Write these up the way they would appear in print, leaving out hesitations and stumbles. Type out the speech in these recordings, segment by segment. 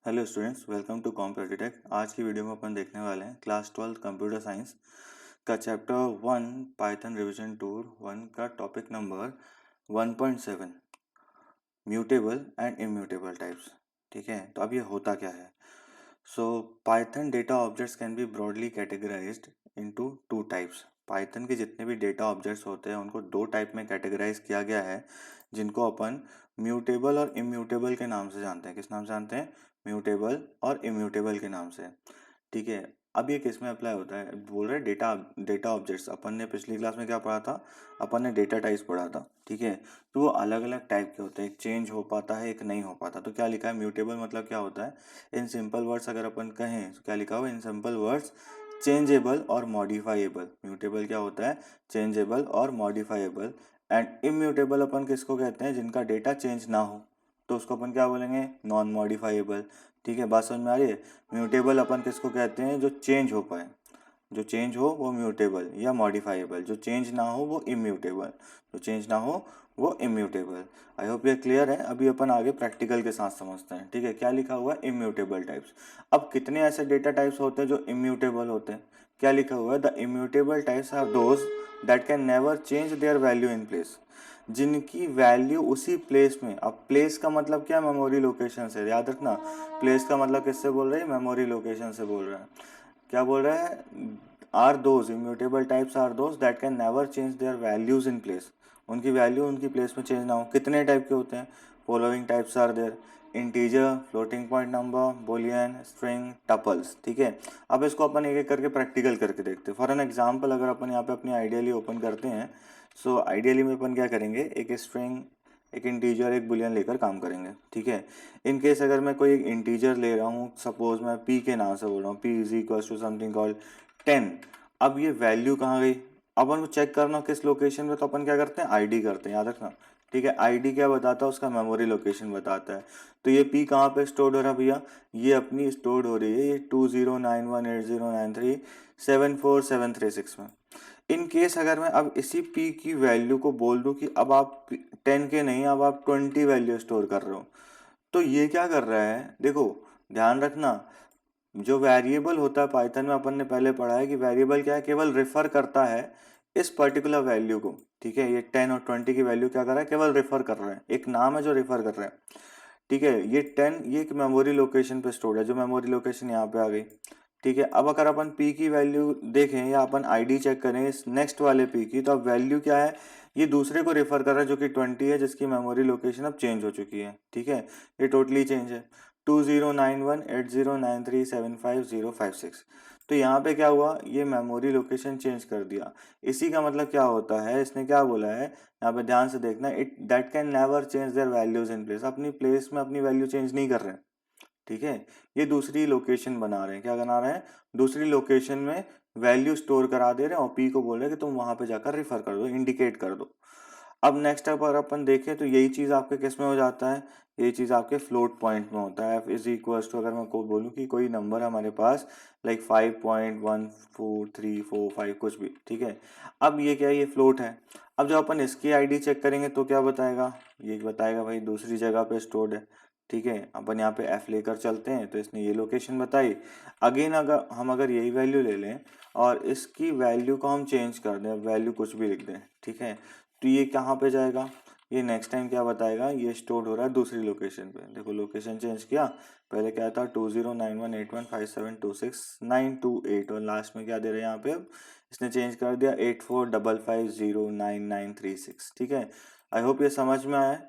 Hello students, welcome to Competitech. आज की video में अपन देखने वाले हैं क्लास 12 कंप्यूटर साइंस का चैप्टर 1 पाइथन रिवीजन टूर 1 का topic number 1.7 mutable and immutable types. ठीक है, तो अब ये होता क्या है। So Python data objects can be broadly categorised into two types. Python के जितने भी डेटा ऑब्जेक्ट्स होते हैं उनको दो टाइप में कैटेगराइज किया गया है, जिनको अपन म्यूटेबल और इम्यूटेबल के नाम से जानते हैं। किस नाम से जानते हैं? म्यूटेबल और इम्यूटेबल के नाम से। ठीक है, अब ये किस में अप्लाई होता है? बोल रहे डेटा डेटा ऑब्जेक्ट्स। अपन ने पिछली क्लास में क्या पढ़ा था? अपन ने डेटा टाइप्स पढ़ा था। ठीक है, तो वो अलग अलग टाइप के होते हैं, एक चेंज हो पाता है, एक नहीं हो पाता। तो क्या लिखा है? म्यूटेबल मतलब क्या होता है? इन सिंपल वर्ड्स अगर अपन कहें तो क्या लिखा हुआ? इन सिंपल वर्ड्स चेंजेबल और मॉडिफाइएबल। म्यूटेबल क्या होता है? चेंजेबल और मॉडिफाइएबल। एंड इम्यूटेबल अपन किसको कहते हैं? जिनका डेटा चेंज ना हो, तो उसको अपन क्या बोलेंगे? Non modifiable. ठीक है, बात समझ में आ रही है? म्यूटेबल अपन किसको कहते हैं? जो चेंज हो पाए। जो चेंज हो वो म्यूटेबल या मॉडिफाइएबल, जो चेंज ना हो वो इम्यूटेबल। जो चेंज ना हो वो इम्यूटेबल। आई होप ये क्लियर है। अभी अपन आगे प्रैक्टिकल के साथ समझते हैं। ठीक है, क्या लिखा हुआ है? Immutable types. अब कितने ऐसे डेटा टाइप्स होते हैं जो इम्यूटेबल होते हैं? क्या लिखा हुआ है? The immutable types are those that can never change their value in place. जिनकी वैल्यू उसी प्लेस में। अब प्लेस का मतलब क्या? मेमोरी लोकेशन से, याद रखना। प्लेस का मतलब किससे बोल रहे हैं? मेमोरी लोकेशन से बोल रहे हैं। क्या बोल रहा है? Are those immutable types are those that can never change their values in place. उनकी वैल्यू उनकी प्लेस में चेंज ना हो। कितने टाइप के होते हैं? Following types are there: integer, floating point number, boolean, string, tuples. ठीक है, अब इसको अपन एक एक करके प्रैक्टिकल करके देखते हैं। फॉर एन एग्जाम्पल, अगर अपन यहाँ पे अपनी आइडियली ओपन करते हैं, सो आइडियली में अपन क्या करेंगे? एक स्ट्रिंग, एक इंटीजर, एक बुलियन लेकर काम करेंगे। ठीक है, इन केस अगर मैं कोई एक इंटीजर ले रहा हूँ, सपोज मैं p के नाम से बोल रहा हूँ, p is equal to something called 10। अब ये वैल्यू कहाँ गई? अपन को चेक करना किस लोकेशन में, तो अपन क्या करते हैं? आईडी करते हैं, याद रखना। ठीक है, आईडी क्या बताता है? उसका मेमोरी लोकेशन बताता है। तो ये p कहाँ पे स्टोर हो रहा है भैया? ये अपनी स्टोर हो रही है ये 209180937476 में। इन केस अगर मैं अब इसी p की वैल्यू को बोल दूं कि अब आप 10 के नहीं, अब आप 20 वैल्यू स्टोर कर रहे हो, तो ये क्या कर रहा है? देखो, ध्यान रखना। जो वेरिएबल होता है पाइथन में, अपन ने पहले पढ़ा है कि वेरिएबल क्या है? केवल रेफर करता है इस पर्टिकुलर वैल्यू को। ठीक है, ये 10 और 20 की वैल्यू क्या कर रहा है? केवल रेफर कर रहा है, एक नाम है जो रेफर कर रहा है। ठीक है, ये 10 ये एक मेमोरी लोकेशन पे स्टोर्ड है, जो मेमोरी लोकेशन यहाँ पे आ गई। ठीक है, अब अगर अपन p की वैल्यू देखें या अपन आईडी चेक करें इस नेक्स्ट वाले p की, तो अब वैल्यू क्या है? ये दूसरे को रेफर कर रहा है जो कि 20 है, जिसकी मेमोरी लोकेशन अब चेंज हो चुकी है। ठीक है, ये टोटली चेंज है, 209180937505 6। तो यहाँ पे क्या हुआ? ये मेमोरी लोकेशन चेंज कर दिया। इसी का मतलब क्या होता है? इसने क्या बोला है यहाँ पे? ध्यान से देखना, it that can never change their values in place. अपनी प्लेस में अपनी वैल्यू चेंज नहीं कर रहे हैं। ठीक है, ये दूसरी लोकेशन बना रहे हैं। क्या बना रहे हैं? दूसरी लोकेशन में वैल्यू स्टोर करा दे रहे हैं और पी को बोल रहे हैं कि तुम वहां पे जाकर रिफर कर दो, इंडिकेट कर दो। अब नेक्स्ट अगर अपन देखें तो यही चीज आपके किस में हो जाता है? यही चीज आपके फ्लोट पॉइंट में होता है। एफ इज इक्वल टू, अगर मैं को बोलूँ कि कोई नंबर है हमारे पास, लाइक 5.14345 कुछ भी। ठीक है, अब ये क्या है? ये फ्लोट है। अब जब अपन इसकी आईडी चेक करेंगे तो क्या बताएगा? ये बताएगा भाई दूसरी जगह पे स्टोर्ड है। ठीक है, अपन यहाँ पे एफ लेकर चलते हैं, तो इसने ये लोकेशन बताई। अगेन अगर यही वैल्यू ले लें और इसकी वैल्यू को हम चेंज कर दें, वैल्यू कुछ भी लिख दें, ठीक है, तो ये कहाँ पे जाएगा? ये नेक्स्ट टाइम क्या बताएगा? ये स्टोर हो रहा है दूसरी लोकेशन पे। देखो, लोकेशन चेंज किया। पहले क्या था? 209181572692 8, और लास्ट में क्या दे रहे हैं यहाँ पे? अब इसने चेंज कर दिया 8455099936। ठीक है, आई होप ये समझ में आया।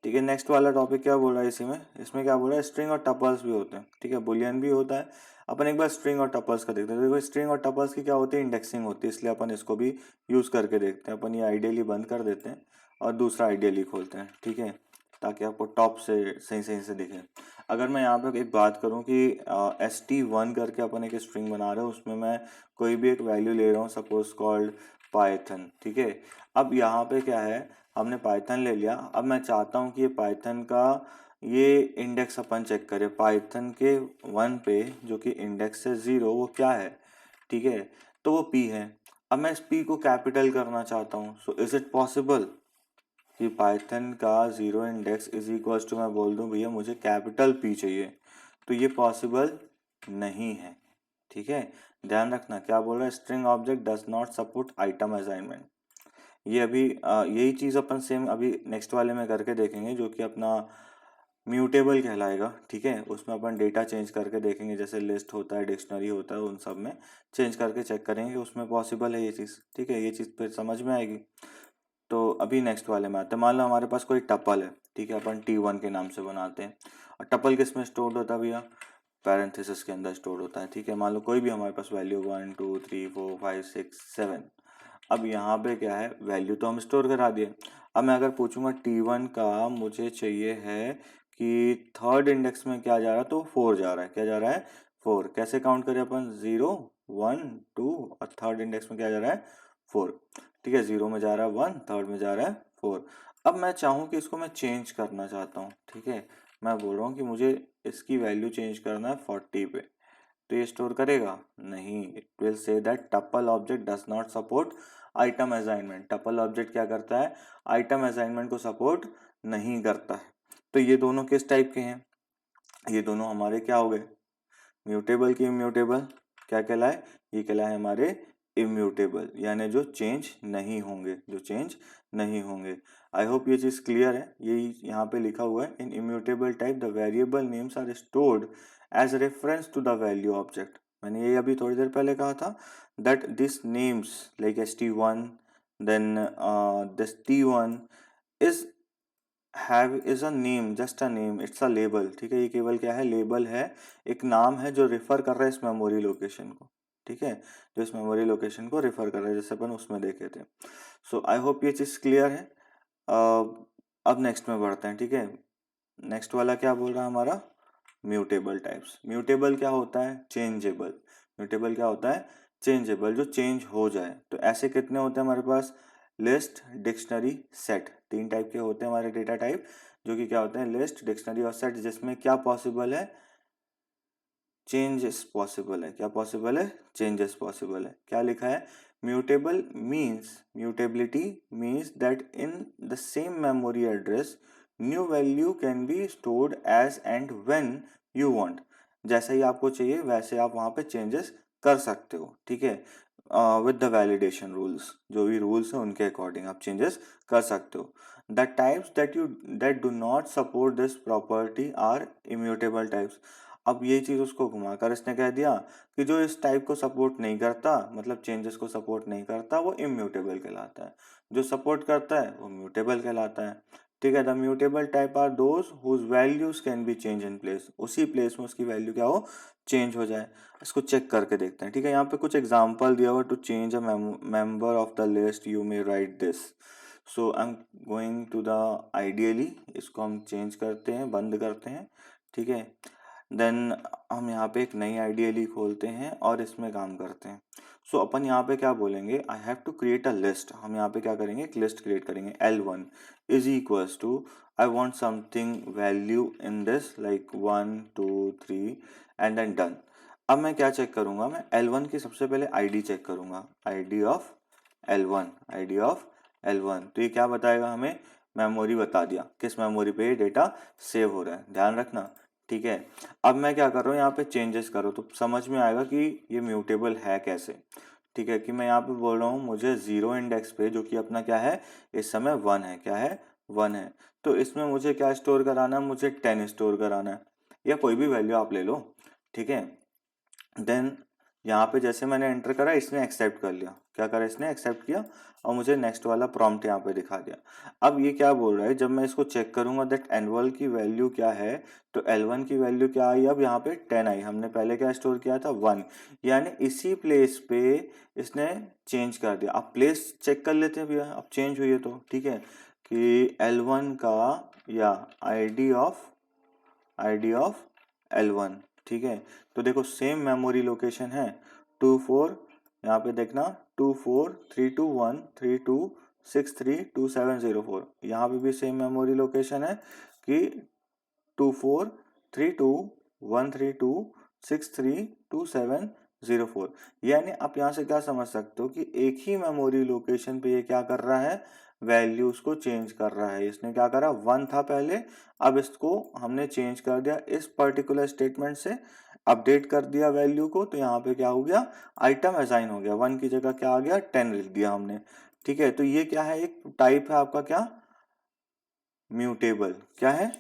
ठीक है, नेक्स्ट वाला टॉपिक क्या बोल रहा है इसी में? इसमें क्या बोल रहा है? स्ट्रिंग और टपल्स भी होते हैं। ठीक है, बुलियन भी होता है। अपन एक बार स्ट्रिंग और टपल्स का देखते हैं। देखो, स्ट्रिंग और टपल्स की क्या होती है? इंडेक्सिंग होती है, इसलिए अपन इसको भी यूज करके देखते हैं। अपन ये आइडियली बंद कर देते हैं और दूसरा आइडियली खोलते हैं। ठीक है, ताकि आपको टॉप से सही सही से दिखे। अगर मैं यहाँ पे एक बात करूँ कि ST1 करके अपन एक स्ट्रिंग बना रहे हैं, उसमें मैं कोई भी एक वैल्यू ले रहा हूँ, सपोज कॉल्ड पाइथन। ठीक है, अब यहाँ पे क्या है? हमने पाइथन ले लिया। अब मैं चाहता हूँ कि ये पाइथन का ये इंडेक्स अपन चेक करें। पाइथन के 1 पे जो कि इंडेक्स है 0, वो क्या है? ठीक है, तो वो p है। अब मैं इस p को कैपिटल करना चाहता हूँ। सो इज इट पॉसिबल कि पाइथन का 0 इंडेक्स इज इक्वल टू, मैं बोल दूं भैया मुझे कैपिटल p चाहिए, तो ये पॉसिबल नहीं है। ठीक है, ध्यान रखना क्या बोल रहा है, string object does not support item assignment. ये अभी यही चीज़ अपन सेम अभी नेक्स्ट वाले में करके देखेंगे, जो कि अपना म्यूटेबल कहलाएगा। ठीक है, उसमें अपन डेटा चेंज करके देखेंगे, जैसे लिस्ट होता है, डिक्शनरी होता है, उन सब में चेंज करके चेक करेंगे कि उसमें पॉसिबल है ये चीज़। ठीक है, ये चीज़ फिर समझ में आएगी। तो अभी नेक्स्ट वाले में आते हैं। मान लो हमारे पास कोई टपल है, ठीक है, अपन T1 के नाम से बनाते हैं। और टपल किस में स्टोर होता है भैया, पैरेंथेसिस के अंदर स्टोर होता है। ठीक है, मान लो कोई भी हमारे पास वैल्यू 1 2 3 4 5 6 7। अब यहाँ पे क्या है, वैल्यू तो हम स्टोर करा दिए। अब मैं अगर पूछूंगा T1 का मुझे चाहिए है कि थर्ड इंडेक्स में क्या जा रहा है, तो 4 जा रहा है। क्या जा रहा है, 4। कैसे काउंट करें अपन, 0 1 2 और थर्ड इंडेक्स में क्या जा रहा है, 4। ठीक है, 0 में जा रहा है 1, थर्ड में जा रहा है 4। अब मैं चाहूँ कि इसको मैं चेंज करना चाहता हूँ। ठीक है, मैं बोल रहा हूँ कि मुझे इसकी वैल्यू चेंज करना है 40 पे, तो ये स्टोर करेगा नहीं। It will say that tuple object does not support item assignment. Tuple object क्या करता है, आइटम असाइनमेंट को सपोर्ट नहीं करता है। तो ये दोनों किस टाइप के हैं, ये दोनों हमारे क्या हो गए, म्यूटेबल की इम्यूटेबल। क्या कहलाए, ये कहलाए हमारे इम्यूटेबल, यानी जो चेंज नहीं होंगे, जो चेंज नहीं होंगे। आई होप ये चीज क्लियर है। यही यहाँ पे लिखा हुआ है, in immutable type the variable names are stored as reference to the value object. मैंने ये अभी थोड़ी देर पहले कहा था that this names like st1 then this t1 is have is a name, just a name, it's a label. ठीक है, ये केवल क्या है, लेबल है, एक नाम है जो रिफर कर रहा है इस मेमोरी लोकेशन को। ठीक है, जो इस मेमोरी लोकेशन को रिफर कर रहा है, जैसे अपन उसमें देखे थे। सो आई होप ये चीज क्लियर है। अब नेक्स्ट में बढ़ते हैं। ठीक है, नेक्स्ट वाला क्या बोल रहा है हमारा, म्यूटेबल टाइप्स। म्यूटेबल क्या होता है, चेंजेबल। म्यूटेबल क्या होता है, चेंजेबल, जो चेंज हो जाए। तो ऐसे कितने होते हैं हमारे पास, लिस्ट डिक्शनरी सेट, 3 टाइप के होते हैं हमारे डेटा टाइप, जो कि क्या होते हैं, लिस्ट डिक्शनरी और सेट, जिसमें क्या पॉसिबल है, चेंजेस पॉसिबल है। क्या पॉसिबल है, चेंजेस पॉसिबल है। क्या लिखा है, mutable means, mutability means that in the same memory address new value can be stored as and when you want. जैसे ही आपको चाहिए वैसे आप वहां पे चेंजेस कर सकते हो। ठीक है, विद द वैलिडेशन रूल्स, जो भी रूल्स है उनके अकॉर्डिंग आप चेंजेस कर सकते हो। The types that do not support this property are immutable types. अब ये चीज उसको घुमाकर इसने कह दिया कि जो इस टाइप को सपोर्ट नहीं करता, मतलब चेंजेस को सपोर्ट नहीं करता, वो इम्यूटेबल कहलाता है। जो सपोर्ट करता है वो म्यूटेबल कहलाता है। ठीक है, the mutable type are those whose values can be change in place, उसी प्लेस में उसकी वैल्यू क्या हो, चेंज हो जाए। इसको चेक करके देखते हैं। ठीक है, यहाँ पे कुछ एग्जाम्पल दिया हुआ, to change a member of the list you may write this. So I am going to the ideally, इसको हम चेंज करते हैं, बंद करते हैं। ठीक है, देन हम यहाँ पे एक नई आइडियली खोलते हैं और इसमें काम करते हैं। सो अपन यहाँ पे क्या बोलेंगे, I have to create a list. हम यहाँ पे क्या करेंगे, एक लिस्ट क्रिएट करेंगे। L1 is equals to, I want something value in this like 1 2 3 and then done. अब मैं क्या चेक करूंगा, मैं L1 की सबसे पहले आईडी चेक करूंगा, ID of L1, ID of L1। तो ये क्या बताएगा हमें, मेमोरी बता दिया, किस मेमोरी पे ये डेटा सेव हो रहा है, ध्यान रखना। ठीक है, अब मैं क्या कर रहा हूँ, यहाँ पे चेंजेस करो तो समझ में आएगा कि ये म्यूटेबल है कैसे। ठीक है, कि मैं यहाँ पे बोल रहा हूँ मुझे 0 इंडेक्स पे, जो कि अपना क्या है इस समय 1 है, क्या है 1 है, तो इसमें मुझे क्या स्टोर कराना है, मुझे 10 स्टोर कराना है, या कोई भी वैल्यू आप ले लो। ठीक है, देन यहाँ पे जैसे मैंने एंटर करा, इसने एक्सेप्ट कर लिया। क्या करा, इसने एक्सेप्ट किया और मुझे नेक्स्ट वाला प्रॉम्प्ट यहाँ पे दिखा दिया। अब ये क्या बोल रहा है, जब मैं इसको चेक करूंगा दैट एनुअल की वैल्यू क्या है, तो L1 की वैल्यू क्या आई, अब यहाँ पे 10 आई। हमने पहले क्या स्टोर किया था, 1, यानी इसी प्लेस पे इसने चेंज कर दिया। अब प्लेस चेक कर लेते हैं भैया, अब चेंज हुई है तो। ठीक है, कि L1 का या आईडी ऑफ L1। ठीक है, तो देखो सेम मेमोरी लोकेशन है 2 4, यहाँ पे देखना 2 4 3 2 1 3 2 6 3 2 7 0 4, यहाँ पे भी सेम मेमोरी लोकेशन है कि 2 4 3 2 1 3 2 6 3 2 7 04। यानी आप यहाँ से क्या समझ सकते हो कि एक ही मेमोरी लोकेशन पे ये क्या कर रहा है, वैल्यूज को चेंज कर रहा है। इसने क्या करा, 1 था पहले, अब इसको हमने चेंज कर दिया, इस पर्टिकुलर स्टेटमेंट से अपडेट कर दिया वैल्यू को, तो यहाँ पे क्या हो गया, आइटम असाइन हो गया, 1 की जगह क्या आ गया, 10 लिख दिया हमने। ठीक है, तो ये क्या है, एक टाइप है आपका क्या, म्यूटेबल। क्या है,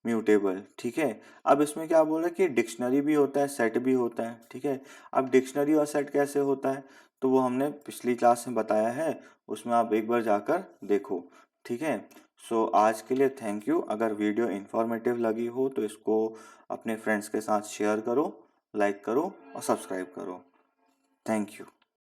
म्यूटेबल। ठीक है, अब इसमें क्या बोल रहा है कि डिक्शनरी भी होता है, सेट भी होता है। ठीक है, अब डिक्शनरी और सेट कैसे होता है, तो वो हमने पिछली क्लास में बताया है, उसमें आप एक बार जाकर देखो। ठीक है, सो आज के लिए थैंक यू। अगर वीडियो इंफॉर्मेटिव लगी हो तो इसको अपने फ्रेंड्स के साथ शेयर करो, लाइक करो और सब्सक्राइब करो। Thank you.